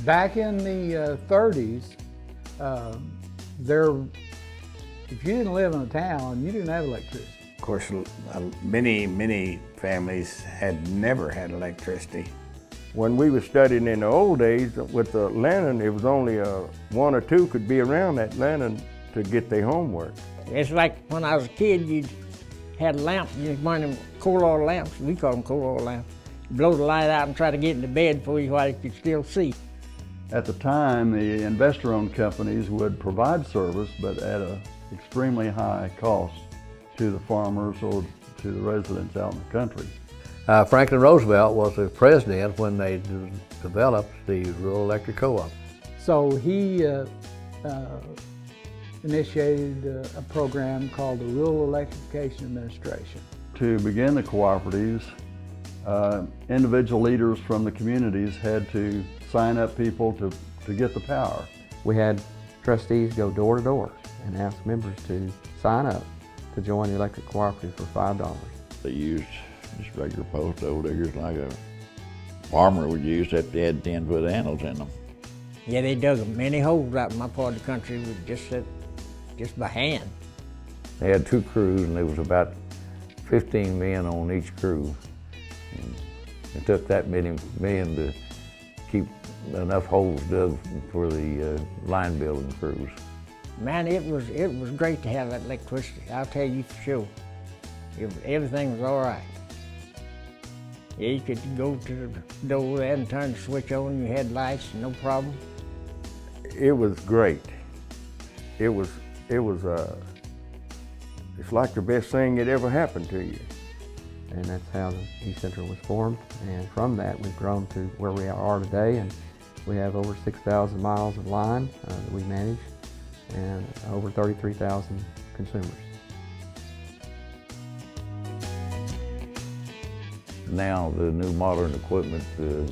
Back in the 30s, if you didn't live in a town, you didn't have electricity. Of course, many families had never had electricity. When we were studying in the old days with the lantern, it was only one or two could be around that lantern to get their homework. It's like when I was a kid, you had a lamp, one of them coal oil lamps, we call them coal oil lamps. You blow the light out and try to get into bed before you while you could still see. At the time, the investor-owned companies would provide service, but at an extremely high cost to the farmers or to the residents out in the country. Franklin Roosevelt was the president when they developed the Rural Electric Co-op. So he initiated a program called the Rural Electrification Administration. To begin the cooperatives, individual leaders from the communities had to sign up people to get the power. We had trustees go door to door and ask members to sign up to join the electric cooperative for $5. They used just regular post old diggers like a farmer would use that they had 10-foot handles in them. Yeah, they dug many holes out in my part of the country with just by hand. They had two crews and there was about 15 men on each crew. And it took that many men to keep enough holes dug for the line building crews. Man, it was great to have that electricity, I'll tell you for sure. Everything was all right. Yeah, you could go to the door there and turn the switch on, you had lights, no problem. It was great. It's like the best thing that ever happened to you. And that's how the East Central was formed. And from that, we've grown to where we are today. And we have over 6,000 miles of line that we manage and over 33,000 consumers. Now the new modern equipment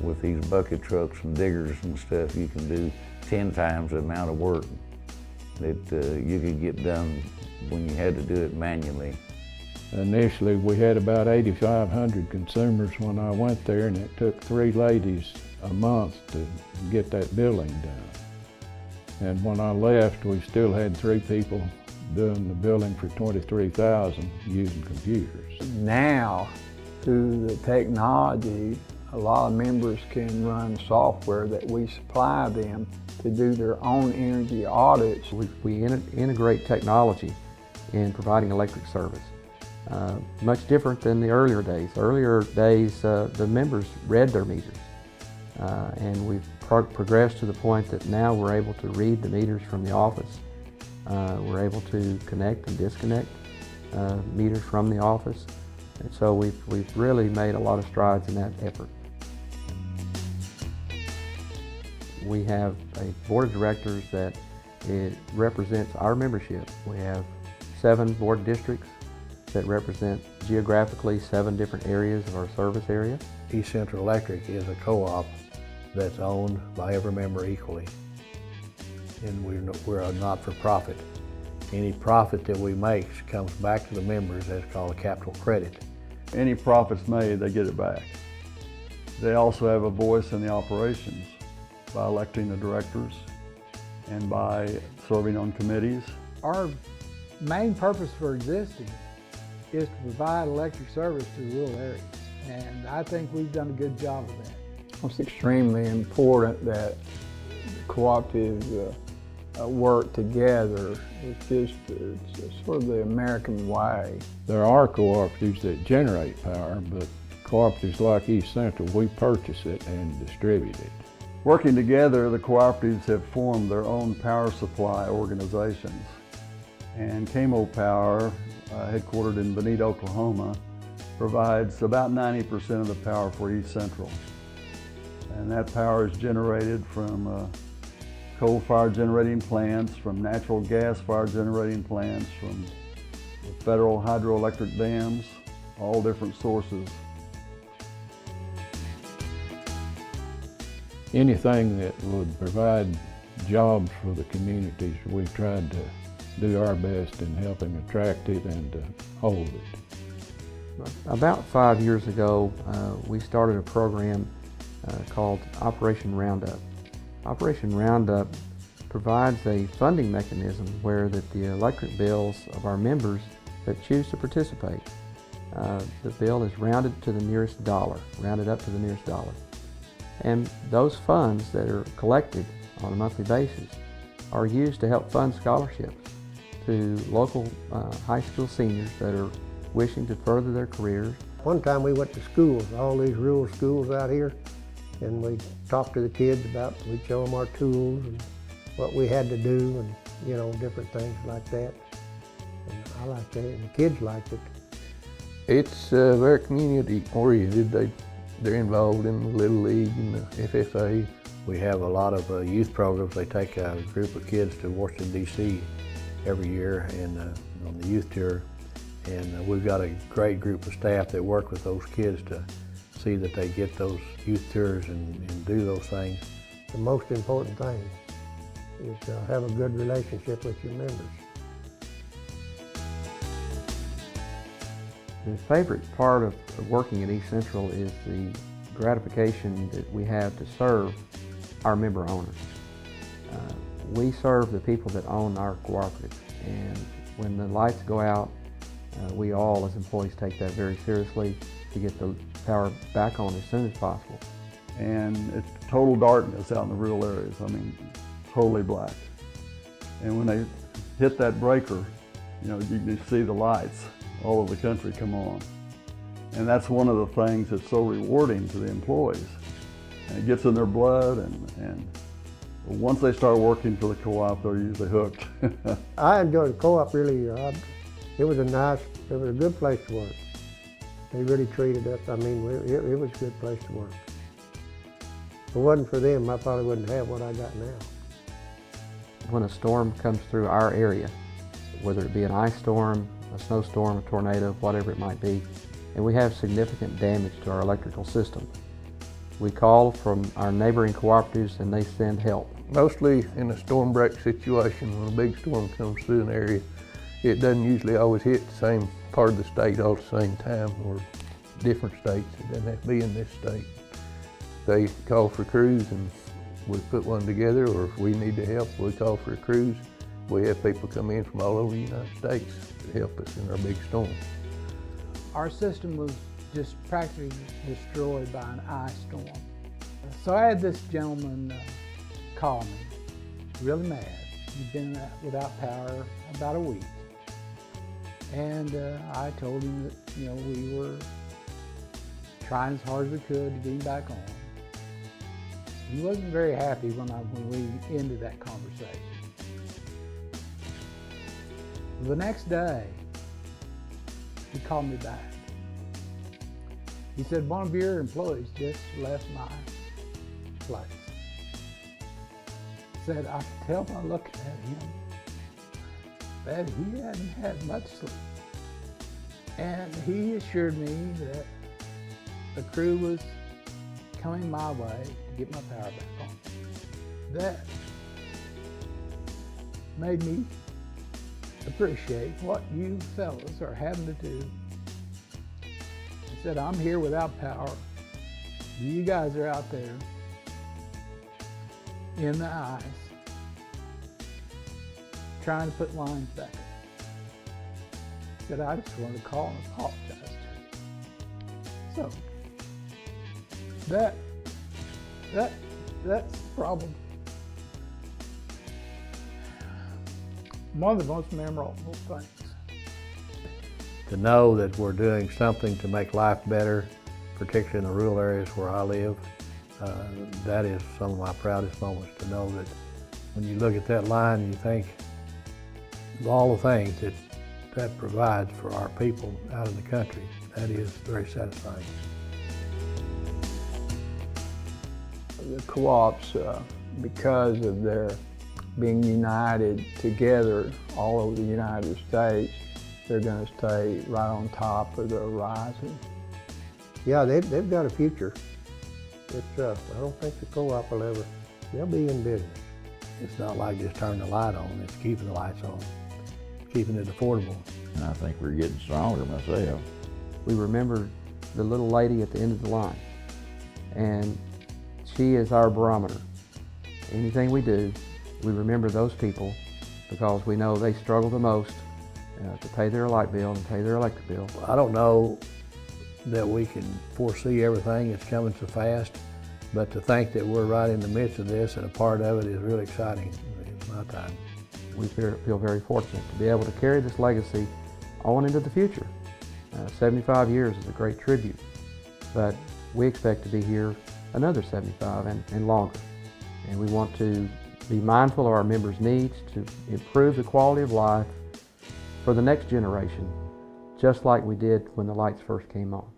with these bucket trucks and diggers and stuff, you can do 10 times the amount of work that you could get done when you had to do it manually. Initially, we had about 8,500 consumers when I went there, and it took 3 ladies a month to get that billing done. And when I left, we still had 3 people doing the billing for 23,000 using computers. Now, through the technology, a lot of members can run software that we supply them to do their own energy audits. We integrate technology in providing electric service. Much different than the earlier days. Earlier days, the members read their meters. And we've progressed to the point that now we're able to read the meters from the office. We're able to connect and disconnect meters from the office. And so we've really made a lot of strides in that effort. We have a board of directors that it represents our membership. We have 7 board districts that represent geographically 7 different areas of our service area. East Central Electric is a co-op that's owned by every member equally. And we're a not-for-profit. Any profit that we make comes back to the members. That's called a capital credit. Any profits made, they get it back. They also have a voice in the operations by electing the directors and by serving on committees. Our main purpose for existing is to provide electric service to the rural areas. And I think we've done a good job of that. It's extremely important that cooperatives work together. It's sort of the American way. There are cooperatives that generate power, but cooperatives like East Central, we purchase it and distribute it. Working together, the cooperatives have formed their own power supply organizations. And KMO Power, headquartered in Bonita, Oklahoma, provides about 90% of the power for East Central. And that power is generated from coal-fired generating plants, from natural gas-fired generating plants, from federal hydroelectric dams, all different sources. Anything that would provide jobs for the communities, we've tried to do our best in helping attract it and hold it. About 5 years ago, we started a program called Operation Roundup. Operation Roundup provides a funding mechanism where that the electric bills of our members that choose to participate, the bill is rounded to the nearest dollar, rounded up to the nearest dollar. And those funds that are collected on a monthly basis are used to help fund scholarships to local high school seniors that are wishing to further their careers. One time we went to schools, all these rural schools out here, and we talked to the kids about, we'd show them our tools and what we had to do and, you know, different things like that. And I liked it, and the kids liked it. It's very community oriented. They're involved in the Little League and the FFA. We have a lot of youth programs. They take a group of kids to Washington, D.C. every year and on the youth tour. And we've got a great group of staff that work with those kids to see that they get those youth tours and do those things. The most important thing is to have a good relationship with your members. The favorite part of working at East Central is the gratification that we have to serve our member owners. We serve the people that own our cooperative, and when the lights go out, we all as employees take that very seriously to get the power back on as soon as possible. And it's total darkness out in the rural areas. I mean, totally black. And when they hit that breaker, you know, you can see the lights all over the country come on. And that's one of the things that's so rewarding to the employees. And it gets in their blood, and once they start working for the co-op, they're usually hooked. I enjoyed the co-op really. It was a good place to work. They really treated us, I mean, it was a good place to work. If it wasn't for them, I probably wouldn't have what I got now. When a storm comes through our area, whether it be an ice storm, a snowstorm, a tornado, whatever it might be, and we have significant damage to our electrical system, we call from our neighboring cooperatives and they send help. Mostly in a storm break situation, when a big storm comes through an area, it doesn't usually always hit the same part of the state all at the same time, or different states. It doesn't have to be in this state. They call for crews and we put one together, or if we need the help, we call for a cruise. We have people come in from all over the United States to help us in our big storm. Our system was just practically destroyed by an ice storm. So I had this gentleman call me, really mad. He'd been without power about a week. And I told him that, you know, we were trying as hard as we could to get him back on. He wasn't very happy when we ended that conversation. The next day, he called me back. He said, one of your employees just left my place. He said, I could tell by looking at him that he hadn't had much sleep. And he assured me that the crew was coming my way to get my power back on. That made me appreciate what you fellas are having to do. He said, I'm here without power. You guys are out there in the ice trying to put lines back up. He said, I just wanted to call and apologize to you. So that's probably one of the most memorable things. To know that we're doing something to make life better, particularly in the rural areas where I live, that is some of my proudest moments, to know that when you look at that line and you think of all the things that provides for our people out in the country, that is very satisfying. The co-ops, because of their being united together all over the United States, they're going to stay right on top of the horizon. Yeah, they've got a future. It's, I don't think the co-op will ever, they'll be in business. It's not like just turning the light on, it's keeping the lights on, keeping it affordable. And I think we're getting stronger myself. We remember the little lady at the end of the line, and she is our barometer. anything we do, we remember those people because we know they struggle the most to pay their light bill and pay their electric bill. I don't know that we can foresee everything that's coming so fast, but to think that we're right in the midst of this and a part of it is really exciting in my time. We feel very fortunate to be able to carry this legacy on into the future. 75 years is a great tribute, but we expect to be here another 75 and longer. And we want to be mindful of our members' needs to improve the quality of life for the next generation, just like we did when the lights first came on.